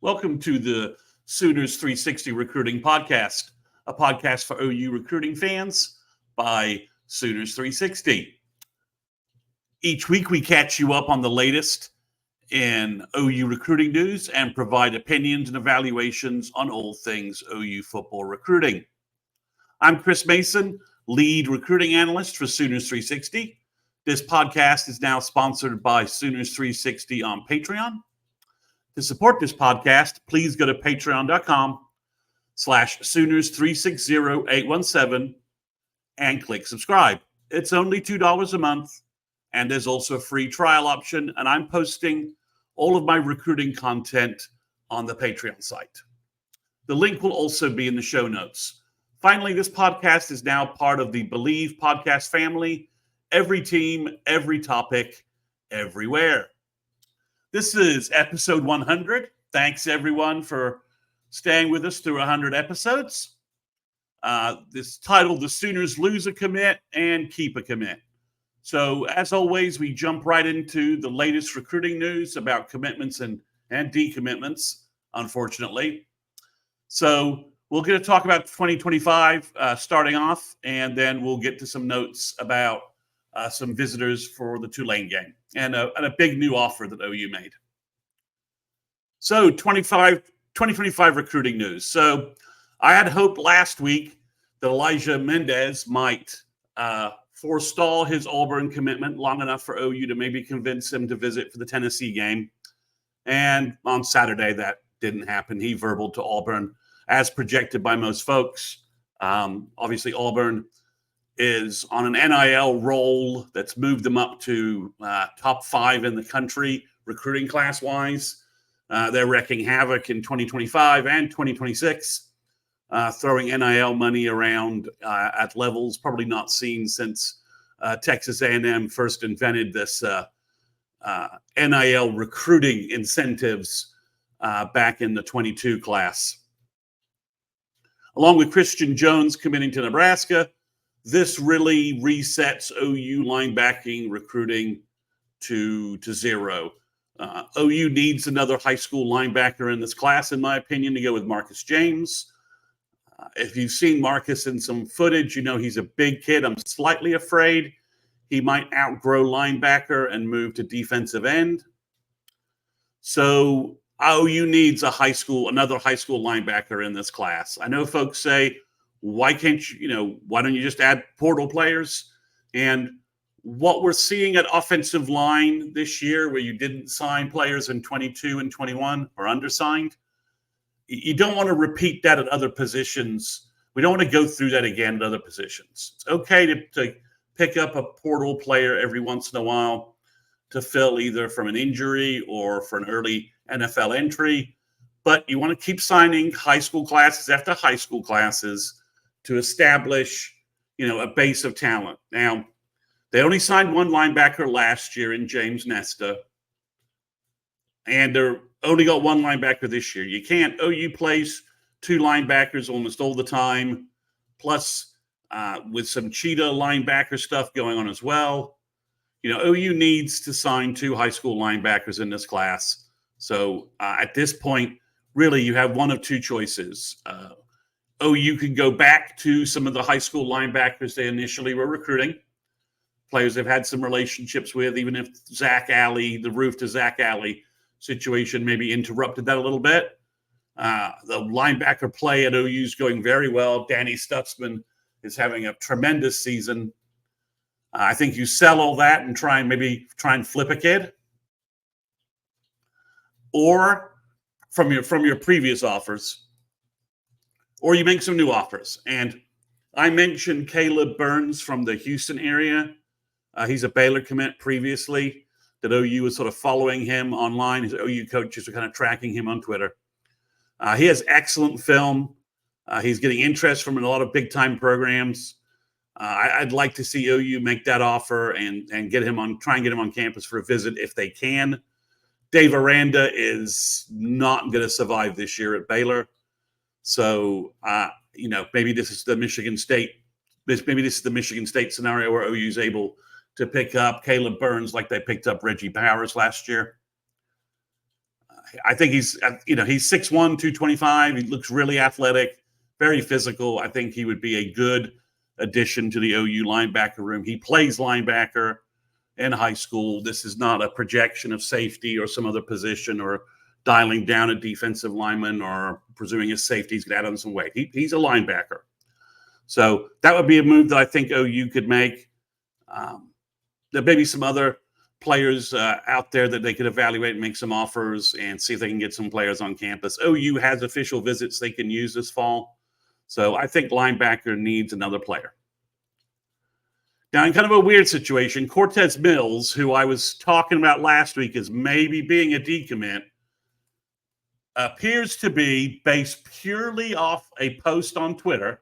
Welcome to the Sooners 360 Recruiting Podcast, a podcast for OU recruiting fans by Sooners 360. Each week we catch you up on the latest in OU recruiting news and provide opinions and evaluations on all things OU football recruiting. I'm Chris Mason, lead recruiting analyst for Sooners 360. This podcast is now sponsored by Sooners 360 on Patreon. To support this podcast, please go to patreon.com/Sooners360817 and click subscribe. It's only $2 a month, and there's also a free trial option, and I'm posting all of my recruiting content on the Patreon site. The link will also be in the show notes. Finally, this podcast is now part of the Believe podcast family. Every team, every topic, everywhere. This is episode 100. Thanks, everyone, for staying with us through 100 episodes. This titled, The Sooners Lose a Commit and Keep a Commit. So, as always, we jump right into the latest recruiting news about commitments and decommitments, unfortunately. So, we're going to talk about 2025 starting off, and then we'll get to some notes about some visitors for the Tulane game and a big new offer that OU made. So 2025 recruiting news. So I had hoped last week that Elijah Mendez might forestall his Auburn commitment long enough for OU to maybe convince him to visit for the Tennessee game. And on Saturday, that didn't happen. He verbaled to Auburn as projected by most folks. Obviously, Auburn is on an NIL roll that's moved them up to top 5 in the country, recruiting class-wise. They're wreaking havoc in 2025 and 2026, throwing NIL money around at levels probably not seen since Texas A&M first invented this NIL recruiting incentives back in the 22 class. Along with Christian Jones committing to Nebraska, this really resets OU linebacking recruiting to zero. OU needs another high school linebacker in this class, in my opinion, to go with Marcus James. If you've seen Marcus in some footage, you know he's a big kid. I'm slightly afraid he might outgrow linebacker and move to defensive end. So OU needs another high school linebacker in this class. I know folks say, why don't you just add portal players? And what we're seeing at offensive line this year, where you didn't sign players in 22 and 21 or undersigned, you don't want to repeat that at other positions. We don't want to go through that again at other positions. It's okay to pick up a portal player every once in a while to fill either from an injury or for an early NFL entry, but you want to keep signing high school classes after high school classes to establish, a base of talent. Now, they only signed one linebacker last year in James Nesta, and they're only got one linebacker this year. You can't. OU plays two linebackers almost all the time, plus with some cheetah linebacker stuff going on as well. OU needs to sign two high school linebackers in this class. So at this point, really, you have one of two choices. OU can go back to some of the high school linebackers they initially were recruiting, players they've had some relationships with, even if the roof to Zach Alley situation maybe interrupted that a little bit. The linebacker play at OU is going very well. Danny Stutzman is having a tremendous season. I think you sell all that and try and flip a kid. Or from your previous offers, or you make some new offers. And I mentioned Caleb Burns from the Houston area. He's a Baylor commit previously, that OU was sort of following him online. His OU coaches are kind of tracking him on Twitter. He has excellent film. He's getting interest from a lot of big-time programs. I'd like to see OU make that offer and try and get him on campus for a visit if they can. Dave Aranda is not going to survive this year at Baylor. So, maybe this is the Michigan State scenario where OU is able to pick up Caleb Burns like they picked up Reggie Powers last year. I think he's 6'1", 225. He looks really athletic, very physical. I think he would be a good addition to the OU linebacker room. He plays linebacker in high school. This is not a projection of safety or some other position or dialing down a defensive lineman or presuming his safety is going to add on some weight. He's a linebacker. So that would be a move that I think OU could make. There may be some other players out there that they could evaluate and make some offers and see if they can get some players on campus. OU has official visits they can use this fall. So I think linebacker needs another player. Now, in kind of a weird situation, Cortez Mills, who I was talking about last week as maybe being a decommit, appears to be based purely off a post on Twitter,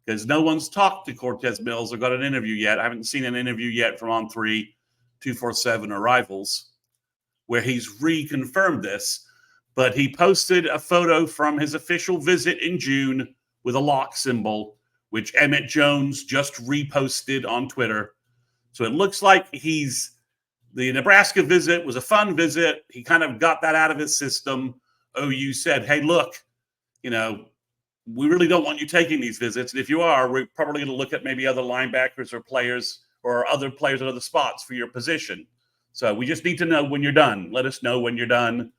because no one's talked to Cortez Mills or got an interview yet. I haven't seen an interview yet from On3, 247 or Rivals, where he's reconfirmed this. But he posted a photo from his official visit in June with a lock symbol, which Emmett Jones just reposted on Twitter. So it looks like the Nebraska visit was a fun visit. He kind of got that out of his system. OU said, hey, look, we really don't want you taking these visits. And if you are, we're probably going to look at maybe other linebackers or players or other players at other spots for your position. So we just need to know when you're done. Let us know when you're done.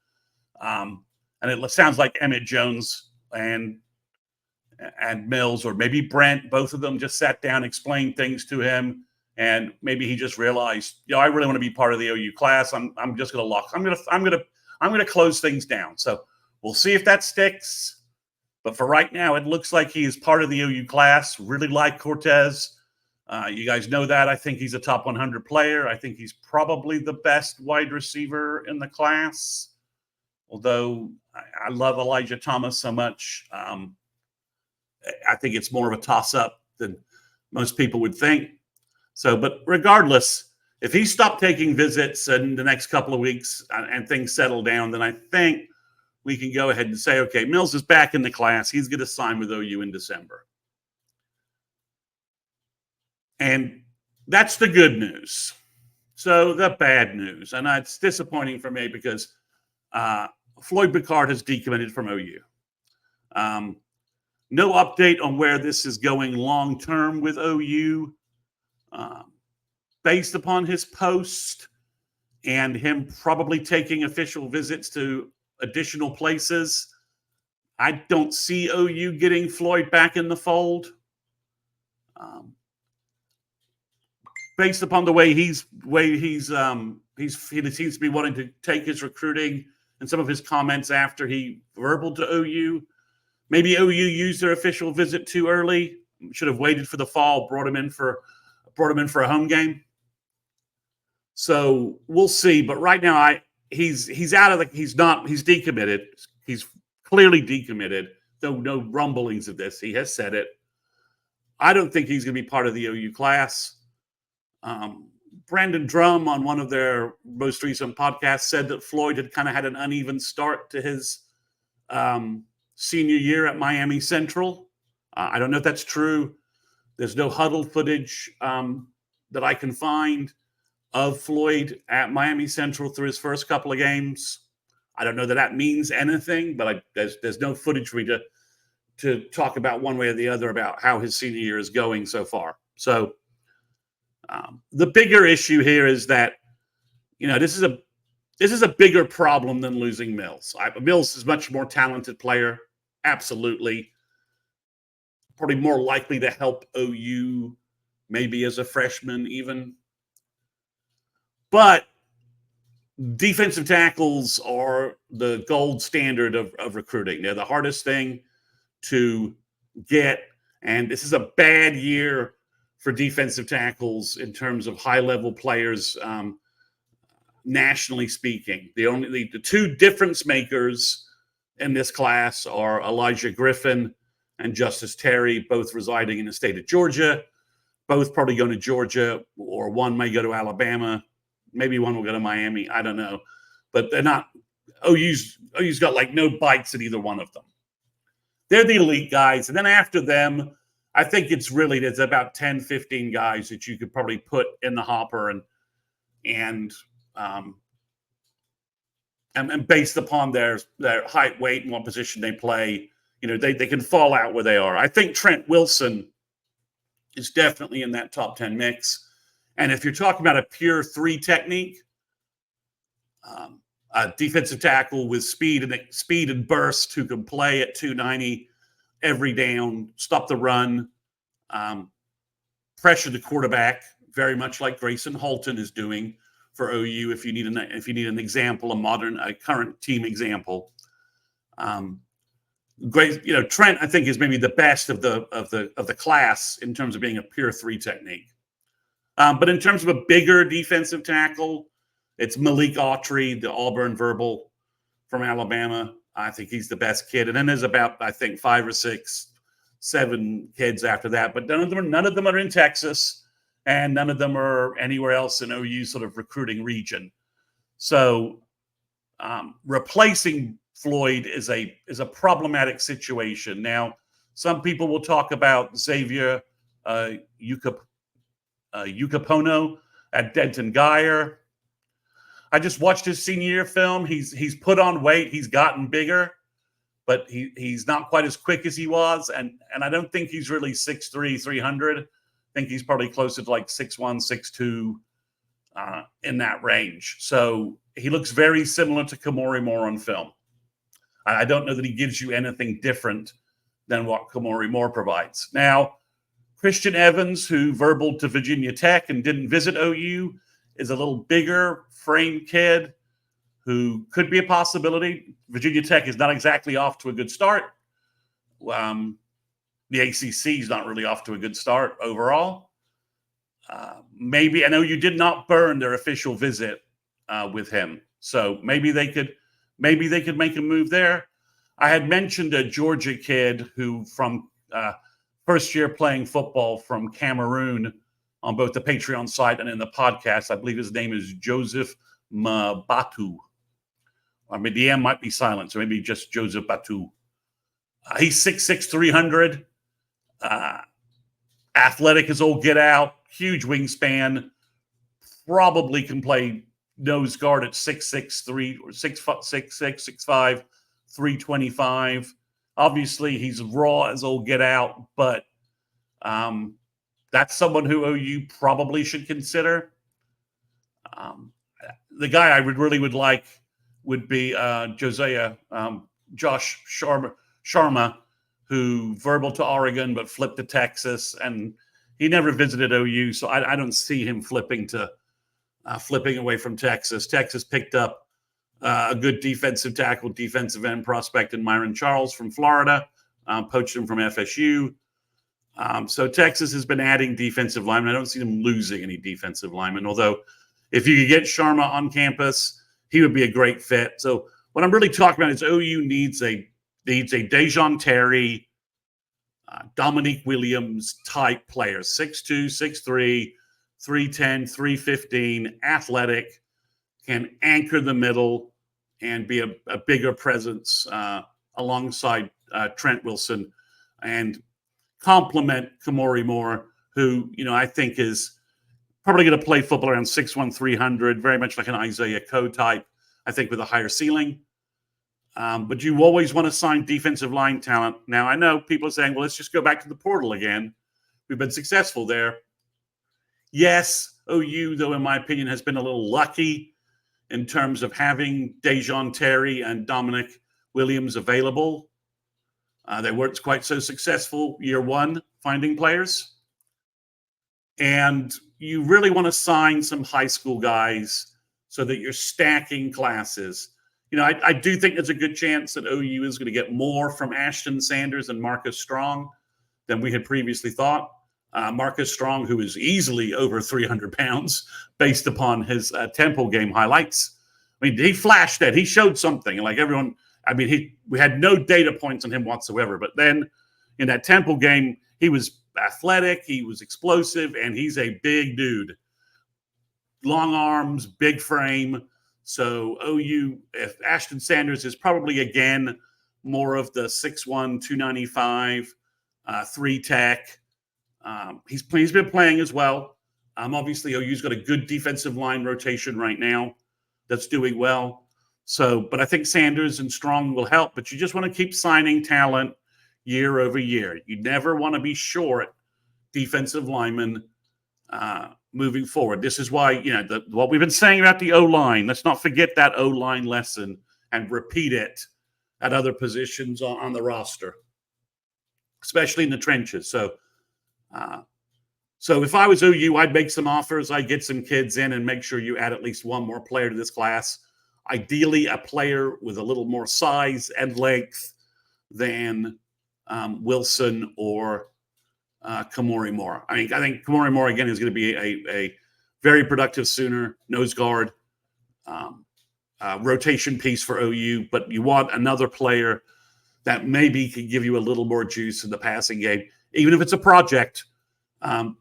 And it sounds like Emmett Jones and Mills, or maybe Brent, both of them just sat down, explained things to him. And maybe he just realized, I really want to be part of the OU class. I'm just going to lock. I'm going to close things down. So we'll see if that sticks. But for right now, it looks like he is part of the OU class. Really like Cortez. You guys know that. I think he's a top 100 player. I think he's probably the best wide receiver in the class. Although I love Elijah Thomas so much. I think it's more of a toss-up than most people would think. So, but regardless, if he stopped taking visits in the next couple of weeks and things settle down, then I think we can go ahead and say, okay, Mills is back in the class. He's going to sign with OU in December. And that's the good news. So the bad news, and it's disappointing for me because Floyd Picard has decommitted from OU. No update on where this is going long-term with OU. Based upon his post and him probably taking official visits to additional places, I don't see OU getting Floyd back in the fold. Based upon the way he seems to be wanting to take his recruiting and some of his comments after he verbaled to OU, maybe OU used their official visit too early. Should have waited for the fall. Brought him in for a home game. So we'll see. But right now, he's out of the. He's decommitted. He's clearly decommitted. Though no rumblings of this. He has said it. I don't think he's going to be part of the OU class. Brandon Drum on one of their most recent podcasts said that Floyd had kind of had an uneven start to his senior year at Miami Central. I don't know if that's true. There's no huddle footage that I can find of Floyd at Miami Central through his first couple of games. I don't know that means anything, but there's no footage for me to talk about one way or the other about how his senior year is going so far. So the bigger issue here is that, this is a bigger problem than losing Mills. Mills is a much more talented player, absolutely. Probably more likely to help OU maybe as a freshman even. But defensive tackles are the gold standard of recruiting. They're the hardest thing to get. And this is a bad year for defensive tackles in terms of high-level players, nationally speaking. The two difference makers in this class are Elijah Griffin and Justice Terry, both residing in the state of Georgia. Both probably going to Georgia, or one may go to Alabama. Maybe one will go to Miami. I don't know. But they're not – OU's got like no bites at either one of them. They're the elite guys. And then after them, I think there's about 10, 15 guys that you could probably put in the hopper and and based upon their height, weight, and what position they play, they can fall out where they are. I think Trent Wilson is definitely in that top 10 mix. And if you're talking about a pure three technique, a defensive tackle with speed and burst who can play at 290 every down, stop the run, pressure the quarterback, very much like Grayson Halton is doing for OU. If you need an example, a current team example, Trent I think is maybe the best of the class in terms of being a pure three technique. But in terms of a bigger defensive tackle, it's Malik Autry, the Auburn verbal from Alabama. I think he's the best kid. And then there's about, I think, 5 or 6, 7 kids after that. But none of them are in Texas, and none of them are anywhere else in OU sort of recruiting region. So replacing Floyd is a problematic situation. Now, some people will talk about Xavier Yucapono at Denton Guyer. I just watched his senior year film. He's put on weight. He's gotten bigger, but he's not quite as quick as he was. And I don't think he's really 6'3", 300. I think he's probably closer to like 6'1", 6'2", in that range. So he looks very similar to Kamori Moore on film. I don't know that he gives you anything different than what Kamori Moore provides. Now, Christian Evans, who verbaled to Virginia Tech and didn't visit OU, is a little bigger frame kid who could be a possibility. Virginia Tech is not exactly off to a good start. The ACC is not really off to a good start overall. Maybe, I know you did not burn their official visit with him, so maybe they could make a move there. I had mentioned a Georgia kid who from first year playing football from Cameroon on both the Patreon site and in the podcast. I believe his name is Joseph Mbatu. I mean, the M might be silent, so maybe just Joseph Batu. He's 6'6", 300. Athletic as all get out. Huge wingspan. Probably can play nose guard at 6'6", 6'5", 325. Obviously, he's raw as all get out, but that's someone who OU probably should consider. The guy I would like would be Josh Sharma, who verbal to Oregon but flipped to Texas, and he never visited OU, so I don't see him flipping away from Texas. Texas picked up a good defensive tackle, defensive end prospect in Myron Charles from Florida, poached him from FSU. So Texas has been adding defensive linemen. I don't see them losing any defensive linemen, although if you could get Sharma on campus, he would be a great fit. So what I'm really talking about is OU needs a Dejon Terry, Dominique Williams type player, 6'2", 6'3", 310, 315, athletic, can anchor the middle and be a bigger presence alongside Trent Wilson and complement Kamori Moore, who, I think is probably going to play football around 6'1", 300, very much like an Isaiah Coe type, I think with a higher ceiling. But you always want to sign defensive line talent. Now, I know people are saying, well, let's just go back to the portal again. We've been successful there. Yes, OU, though, in my opinion, has been a little lucky in terms of having Dejon Terry and Dominic Williams available. They weren't quite so successful year one finding players. And you really want to sign some high school guys so that you're stacking classes. I do think there's a good chance that OU is going to get more from Ashton Sanders and Marcus Strong than we had previously thought. Marcus Strong, who is easily over 300 pounds based upon his Temple game highlights. I mean, he flashed that. He showed something. Like everyone, we had no data points on him whatsoever. But then in that Temple game, he was athletic, he was explosive, and he's a big dude. Long arms, big frame. So OU, if Ashton Sanders is probably, again, more of the 6'1", 295, 3 tech. He's been playing as well. Obviously, OU's got a good defensive line rotation right now that's doing well. So, but I think Sanders and Strong will help. But you just want to keep signing talent year over year. You never want to be short defensive linemen moving forward. This is why, what we've been saying about the O-line, let's not forget that O-line lesson and repeat it at other positions on the roster, especially in the trenches. So if I was OU, I'd make some offers. I'd get some kids in and make sure you add at least one more player to this class. Ideally, a player with a little more size and length than Wilson or Kamori Moore. I think Kamori Moore, again, is going to be a very productive Sooner, nose guard, rotation piece for OU, but you want another player that maybe could give you a little more juice in the passing game, even if it's a project.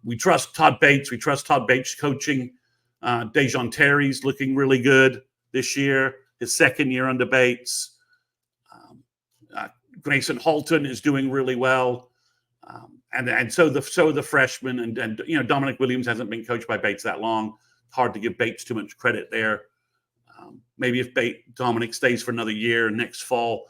We trust Todd Bates. We trust Todd Bates coaching. Dejon Terry's looking really good this year, his second year under Bates. Grayson Halton is doing really well. And so the freshmen and Dominic Williams hasn't been coached by Bates that long. Hard to give Bates too much credit there. Maybe if Dominic stays for another year next fall,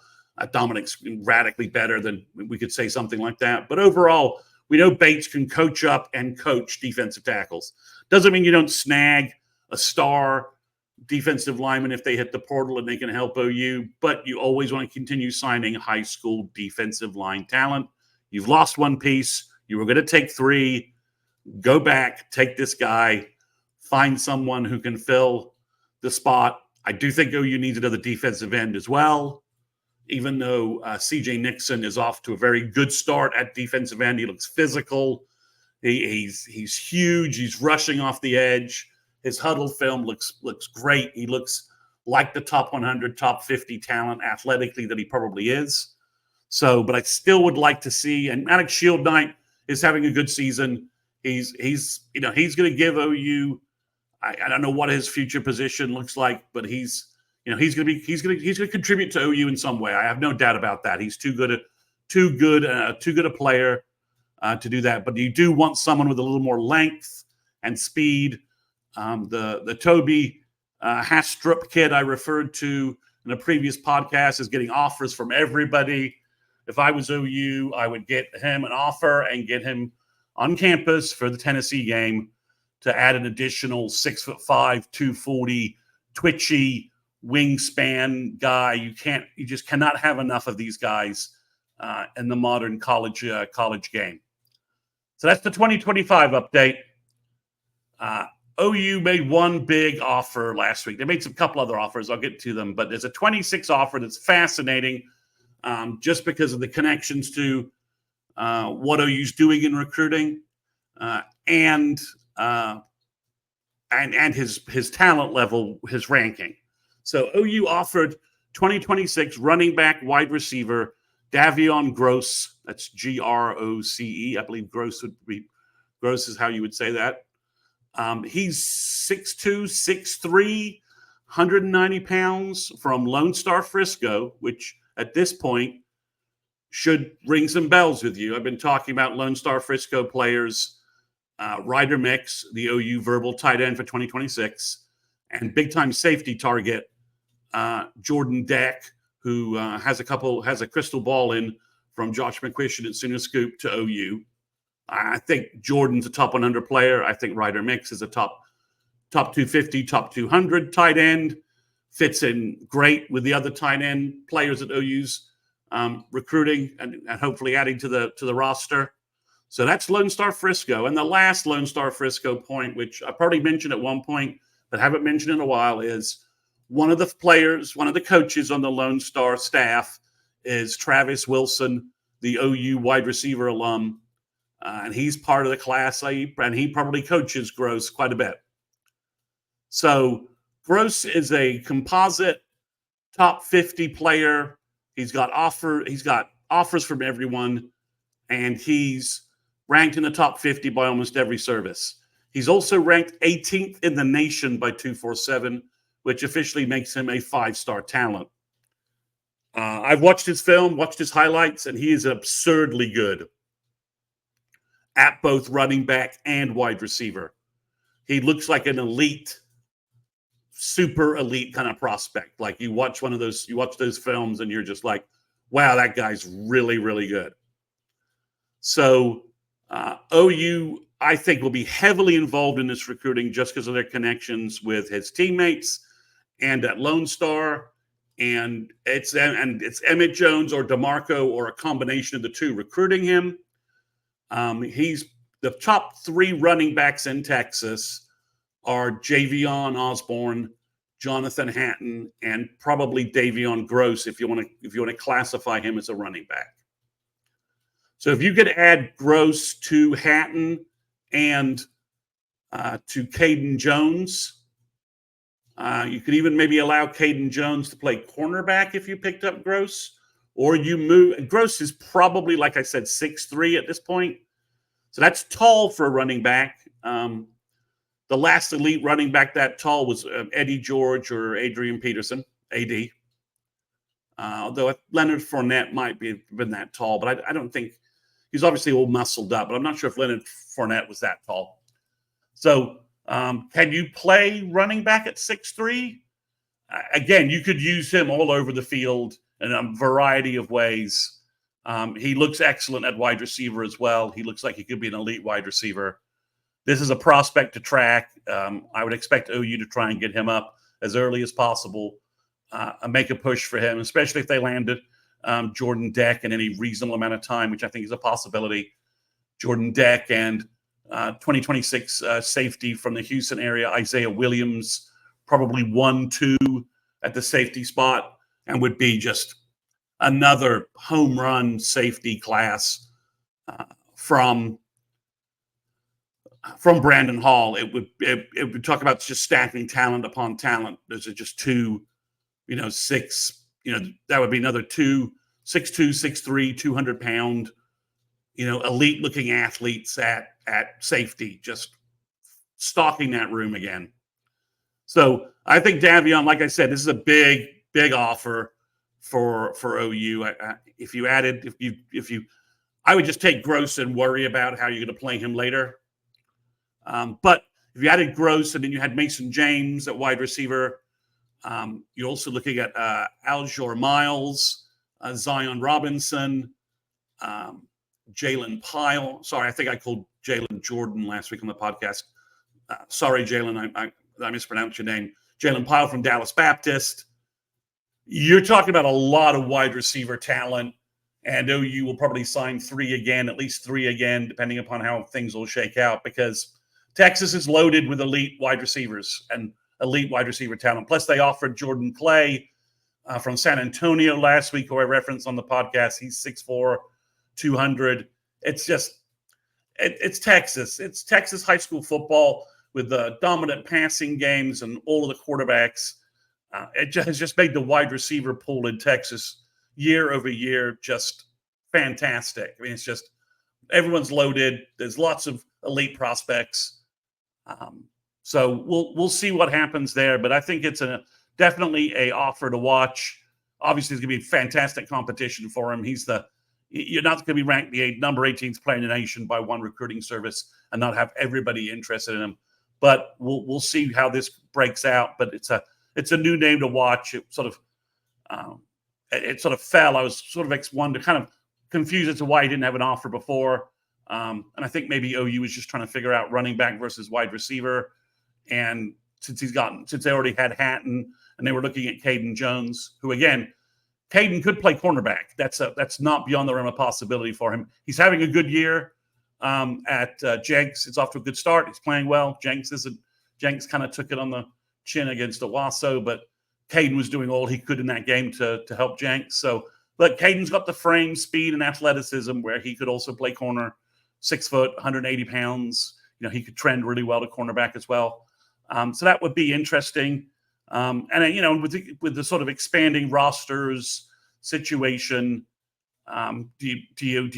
Dominic's radically better, then we could say something like that. But overall, we know Bates can coach up and coach defensive tackles. Doesn't mean you don't snag a star defensive lineman if they hit the portal and they can help OU, but you always want to continue signing high school defensive line talent. You've lost one piece. You were going to take three. Go back, take this guy, find someone who can fill the spot. I do think OU needs another defensive end as well, even though C.J. Nixon is off to a very good start at defensive end. He looks physical. He's huge. He's rushing off the edge. His huddle film looks great. He looks like the top 100, top 50 talent athletically that he probably is. So, but I still would like to see, and Alex Shield Knight is having a good season. He's going to give OU, I don't know what his future position looks like, but he's going to contribute to OU in some way. I have no doubt about that. He's too good a player to do that. But you do want someone with a little more length and speed. The Toby Hastrup kid I referred to in a previous podcast is getting offers from everybody. If I was OU, I would get him an offer and get him on campus for the Tennessee game to add an additional 6'5", 240, twitchy wingspan guy. You just cannot have enough of these guys in the modern college game. So that's the 2025 update. OU made one big offer last week. They made a couple other offers. I'll get to them, but there's a 26 offer that's fascinating. Just because of the connections to what OU's doing in recruiting and his talent level, his ranking. So OU offered 2026 running back wide receiver Davion Gross. That's Groce. I believe Gross is how you would say that. He's 6'2", 6'3", 190 pounds from Lone Star Frisco, which at this point should ring some bells with you. I've been talking about Lone Star Frisco players, Ryder Mix, the OU verbal tight end for 2026, and big-time safety target, Jordan Deck, who has a crystal ball in from Josh McCuistion at Sooner Scoop to OU. I think Jordan's a top 100 player. I think Ryder Mix is a top 250, top 200 tight end. Fits in great with the other tight end players at OU's recruiting and hopefully adding to the roster. So that's Lone Star Frisco. And the last Lone Star Frisco point, which I probably mentioned at one point but haven't mentioned in a while, is one of the coaches on the Lone Star staff is Travis Wilson, the OU wide receiver alum. And he's part of the class, and he probably coaches Gross quite a bit. So Gross is a composite top 50 player. He's got offers from everyone, and he's ranked in the top 50 by almost every service. He's also ranked 18th in the nation by 247, which officially makes him a 5-star talent. I've watched his film, watched his highlights, and he is absurdly good at both running back and wide receiver. He looks like an elite super elite kind of prospect. Like you watch those films and you're just like, wow, that guy's really, really good. So OU, I think, will be heavily involved in this recruiting just because of their connections with his teammates and at Lone Star. And it's Emmett Jones or DeMarco or a combination of the two recruiting him. He's the top 3 running backs in Texas are Javion Osborne, Jonathan Hatton, and probably Davion Gross if you want to classify him as a running back. So if you could add Gross to Hatton and to Caden Jones, you could even maybe allow Caden Jones to play cornerback if you picked up Gross, or you move. Gross is probably, like I said, 6'3" at this point. So that's tall for a running back. The last elite running back that tall was Eddie George or Adrian Peterson, AD. Although Leonard Fournette might be been that tall, but I don't think he's obviously all muscled up. But I'm not sure if Leonard Fournette was that tall. So can you play running back at 6'3"? Again, you could use him all over the field in a variety of ways. He looks excellent at wide receiver as well. He looks like he could be an elite wide receiver. This is a prospect to track. I would expect OU to try and get him up as early as possible and make a push for him, especially if they landed Jordan Deck in any reasonable amount of time, which I think is a possibility. Jordan Deck and 2026 safety from the Houston area, Isaiah Williams, probably 1-2 at the safety spot, and would be just another home run safety class from Brandon Hall. It would talk about just stacking talent upon talent. Those are just 2, 6, that would be another 6'2", 6'3", 200-pound, elite looking athletes at safety, just stalking that room again. So I think Davion, like I said, this is a big, big offer for OU. I would just take Gross and worry about how you're going to play him later. But if you added Gross and then you had Mason James at wide receiver, you're also looking at Aljor Miles, Zion Robinson, Jalen Pyle. Sorry, I think I called Jalen Jordan last week on the podcast. Sorry, Jalen, I mispronounced your name. Jalen Pyle from Dallas Baptist. You're talking about a lot of wide receiver talent, and OU will probably sign at least three again, depending upon how things will shake out, because Texas is loaded with elite wide receivers and elite wide receiver talent. Plus, they offered Jordan Clay from San Antonio last week, who I referenced on the podcast. He's 6'4", 200. It's Texas. It's Texas high school football with the dominant passing games and all of the quarterbacks. It has just made the wide receiver pool in Texas year over year just fantastic. I mean, it's just everyone's loaded. There's lots of elite prospects. So we'll see what happens there. But I think it's definitely a offer to watch. Obviously, it's going to be fantastic competition for him. You're not going to be ranked the number 18th player in the nation by one recruiting service and not have everybody interested in him. But we'll see how this breaks out. But it's a new name to watch. It sort of fell. I was sort of kind of confused as to why he didn't have an offer before. And I think maybe OU was just trying to figure out running back versus wide receiver. And since they already had Hatton and they were looking at Caden Jones, who again, Caden could play cornerback. That's not beyond the realm of possibility for him. He's having a good year at Jenks. It's off to a good start. He's playing well. Jenks kind of took it on the chin against Owasso, but Caden was doing all he could in that game to help Jenks. So, but Caden's got the frame, speed, and athleticism where he could also play corner. 6 foot, 180 pounds. He could trend really well to cornerback as well. So that would be interesting. And with the sort of expanding rosters situation, do you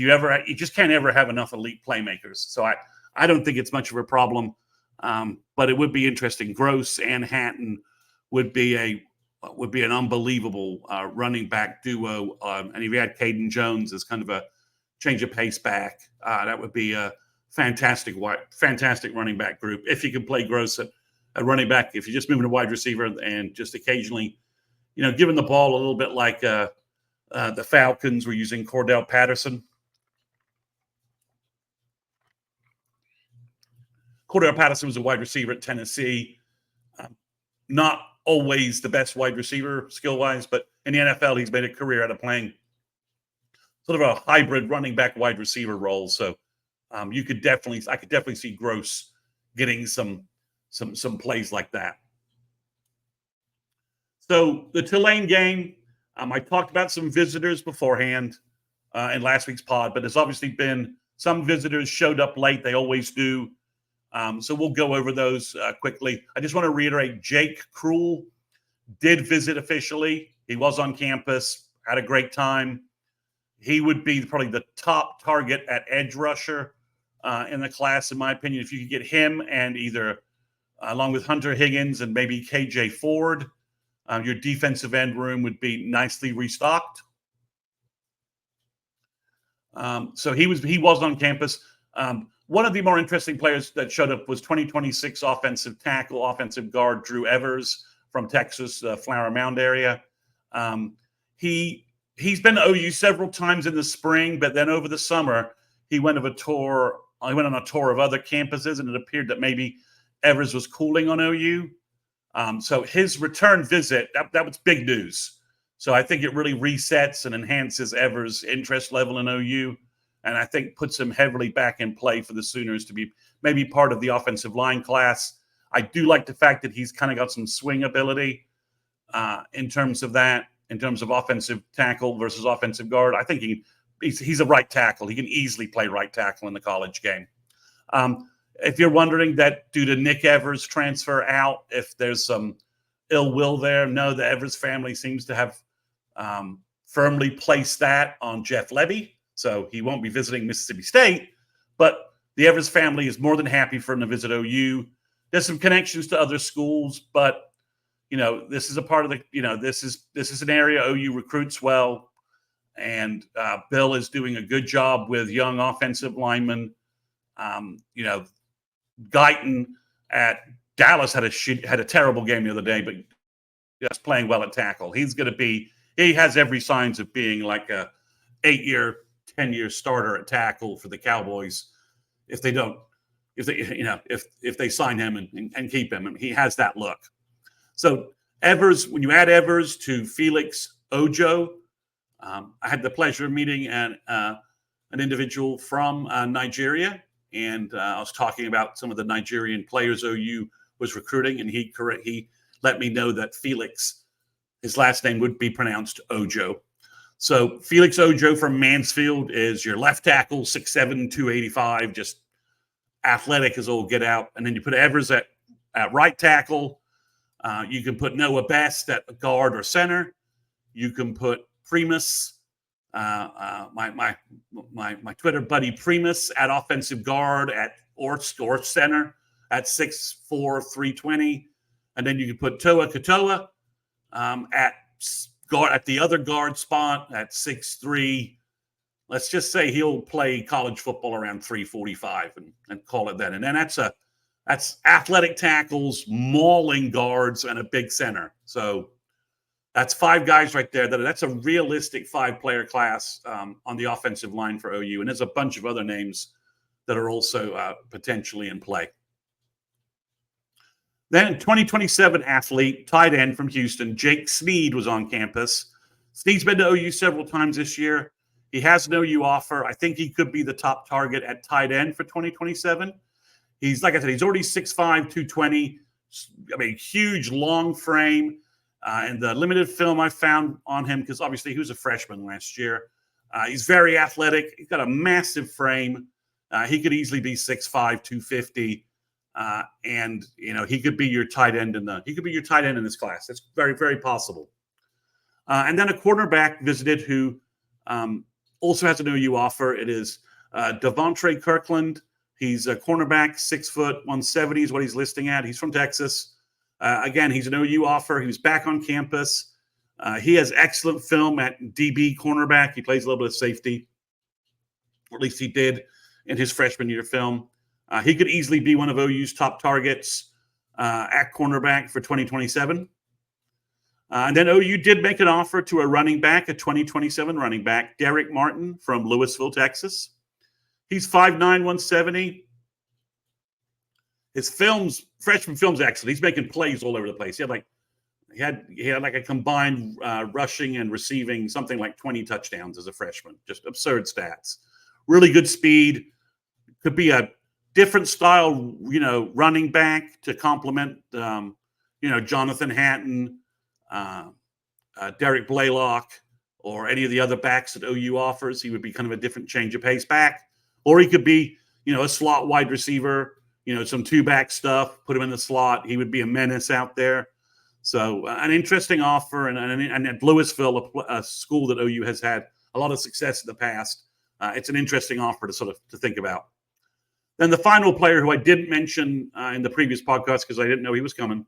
just can't ever have enough elite playmakers. So I don't think it's much of a problem. But it would be interesting. Gross and Hatton would be an unbelievable running back duo. And if you had Caden Jones as kind of a change of pace back, that would be a fantastic running back group if you can play Gross at running back, if you're just moving to wide receiver and just occasionally, giving the ball a little bit like the Falcons were using Cordell Patterson. Cordell Patterson was a wide receiver at Tennessee. Not always the best wide receiver skill-wise, but in the NFL, he's made a career out of playing sort of a hybrid running back wide receiver role. So I could definitely see Gross getting some plays like that. So the Tulane game, I talked about some visitors beforehand in last week's pod, but there's obviously been some visitors showed up late. They always do. So we'll go over those quickly. I just want to reiterate, Jake Krull did visit officially. He was on campus, had a great time. He would be probably the top target at edge rusher in the class, in my opinion. If you could get him and either along with Hunter Higgins and maybe KJ Ford, your defensive end room would be nicely restocked. So he was on campus. One of the more interesting players that showed up was 2026 offensive tackle, offensive guard Drew Evers from Texas, Flower Mound area. He's been to OU several times in the spring, but then over the summer he went on a tour of other campuses, and it appeared that maybe Evers was cooling on OU. So his return visit, that was big news. So I think it really resets and enhances Evers' interest level in OU, and I think puts him heavily back in play for the Sooners to be maybe part of the offensive line class. I do like the fact that he's kind of got some swing ability in terms of offensive tackle versus offensive guard. I think he's a right tackle. He can easily play right tackle in the college game. If you're wondering that due to Nick Evers' transfer out, if there's some ill will there, no, the Evers family seems to have firmly placed that on Jeff Lebby. So he won't be visiting Mississippi State, but the Evers family is more than happy for him to visit OU. There's some connections to other schools, but this is a part of the, this is an area OU recruits well, and Bill is doing a good job with young offensive linemen. Guyton at Dallas had a terrible game the other day, but just playing well at tackle. He has every signs of being like a 8-year, 10-year starter at tackle for the Cowboys. If they sign him and keep him, he has that look. So Evers, when you add Evers to Felix Ojo, I had the pleasure of meeting an individual from Nigeria, and I was talking about some of the Nigerian players OU was recruiting, and he let me know that Felix, his last name would be pronounced Ojo. So Felix Ojo from Mansfield is your left tackle, 6'7", 285, just athletic as all get out. And then you put Evers at right tackle. You can put Noah Best at guard or center. You can put Primus, my Twitter buddy Primus, at offensive guard or center at 6'4", 320. And then you can put Toa Katoa at the other guard spot at 6'3". Let's just say he'll play college football around 345 and call it that. And then that's athletic tackles, mauling guards, and a big center. So that's 5 guys right there. That's a realistic 5-player class on the offensive line for OU. And there's a bunch of other names that are also potentially in play. Then 2027 athlete, tight end from Houston, Jake Sneed, was on campus. Sneed's been to OU several times this year. He has an OU offer. I think he could be the top target at tight end for 2027. He's, like I said, he's already 6'5", 220. I mean, huge, long frame. And the limited film I found on him, because obviously he was a freshman last year, he's very athletic. He's got a massive frame. He could easily be 6'5", 250. And he could be your tight end in this class. That's very, very possible. And then a cornerback visited who also has an OU offer. It is Devontre Kirkland. He's a cornerback, 6 foot, 170 is what he's listing at. He's from Texas. Again, he's an OU offer. He was back on campus. He has excellent film at DB cornerback. He plays a little bit of safety, or at least he did in his freshman year film. He could easily be one of OU's top targets. at cornerback for 2027. And then OU did make an offer to a running back, a 2027 running back, Derek Martin from Louisville, Texas. He's 5'9", 170. His freshman films, actually, he's making plays all over the place. He had like a combined rushing and receiving, something like 20 touchdowns as a freshman. Just absurd stats. Really good speed. Could be a different style, running back to complement, Jonathan Hatton, Derek Blaylock, or any of the other backs that OU offers. He would be kind of a different change of pace back. Or he could be, a slot wide receiver, some two-back stuff, put him in the slot. He would be a menace out there. So an interesting offer. And at Louisville, a school that OU has had a lot of success in the past, it's an interesting offer to think about. Then the final player who I didn't mention in the previous podcast because I didn't know he was coming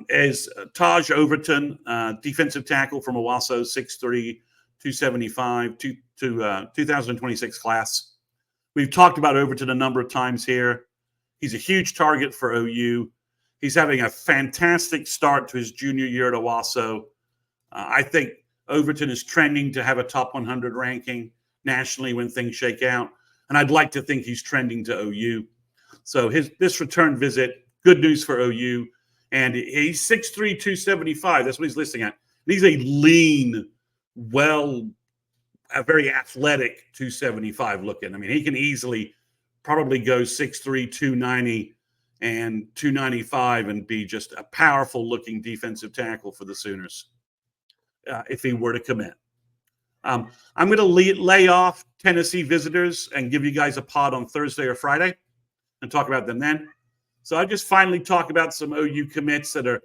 is Taj Overton, defensive tackle from Owasso, 6'3", 275, 2026 class. We've talked about Overton a number of times here. He's a huge target for OU. He's having a fantastic start to his junior year at Owasso. I think Overton is trending to have a top 100 ranking nationally when things shake out. And I'd like to think he's trending to OU. So this return visit, good news for OU. And he's 6'3", 275. That's what he's listing at. And he's a lean, a very athletic 275 looking. I mean, he can easily probably go 6'3", 290 and 295 and be just a powerful looking defensive tackle for the Sooners if he were to commit. I'm going to lay off Tennessee visitors and give you guys a pod on Thursday or Friday and talk about them then. So I just finally talk about some OU commits that are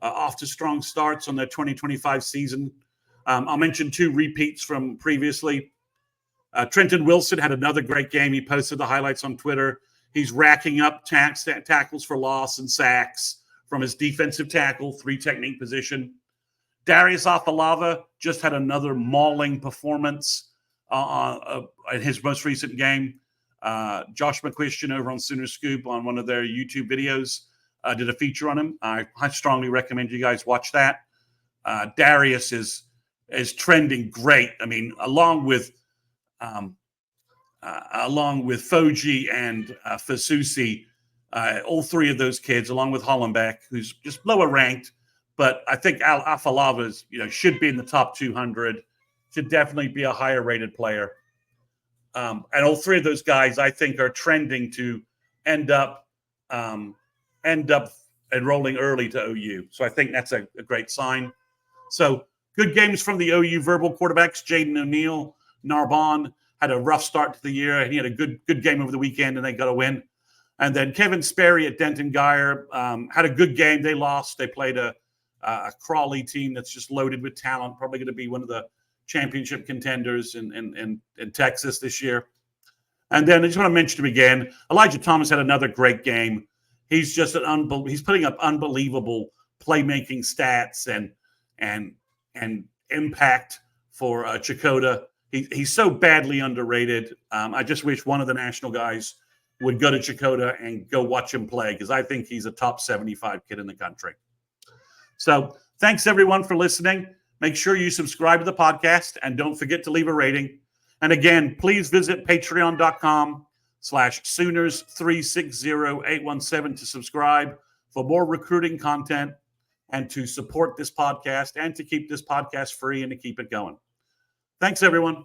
off to strong starts on their 2025 season. I'll mention two repeats from previously. Trenton Wilson had another great game. He posted the highlights on Twitter. He's racking up tackles for loss and sacks from his defensive tackle, 3 technique position. Darius Afalava just had another mauling performance in his most recent game. Josh McQuistion over on Sooner Scoop on one of their YouTube videos did a feature on him. I strongly recommend you guys watch that. Darius is trending great. I mean, along with Foji and Fasusi, all 3 of those kids, along with Hollenbeck, who's just lower ranked. But I think Afalava should be in the top 200, should definitely be a higher rated player. And all 3 of those guys, I think, are trending to end up enrolling early to OU. So I think that's a great sign. So good games from the OU verbal quarterbacks. Jaden O'Neal, Narbonne had a rough start to the year, and he had a good game over the weekend, and they got a win. And then Kevin Sperry at Denton Geyer had a good game. They lost. They played a Crawley team that's just loaded with talent, probably going to be one of the championship contenders in Texas this year. And then I just want to mention him again. Elijah Thomas had another great game. He's just he's putting up unbelievable playmaking stats and impact for Chakotah. He's so badly underrated. I just wish one of the national guys would go to Chakotah and go watch him play because I think he's a top 75 kid in the country. So thanks, everyone, for listening. Make sure you subscribe to the podcast and don't forget to leave a rating. And again, please visit patreon.com/Sooners360817 to subscribe for more recruiting content and to support this podcast and to keep this podcast free and to keep it going. Thanks, everyone.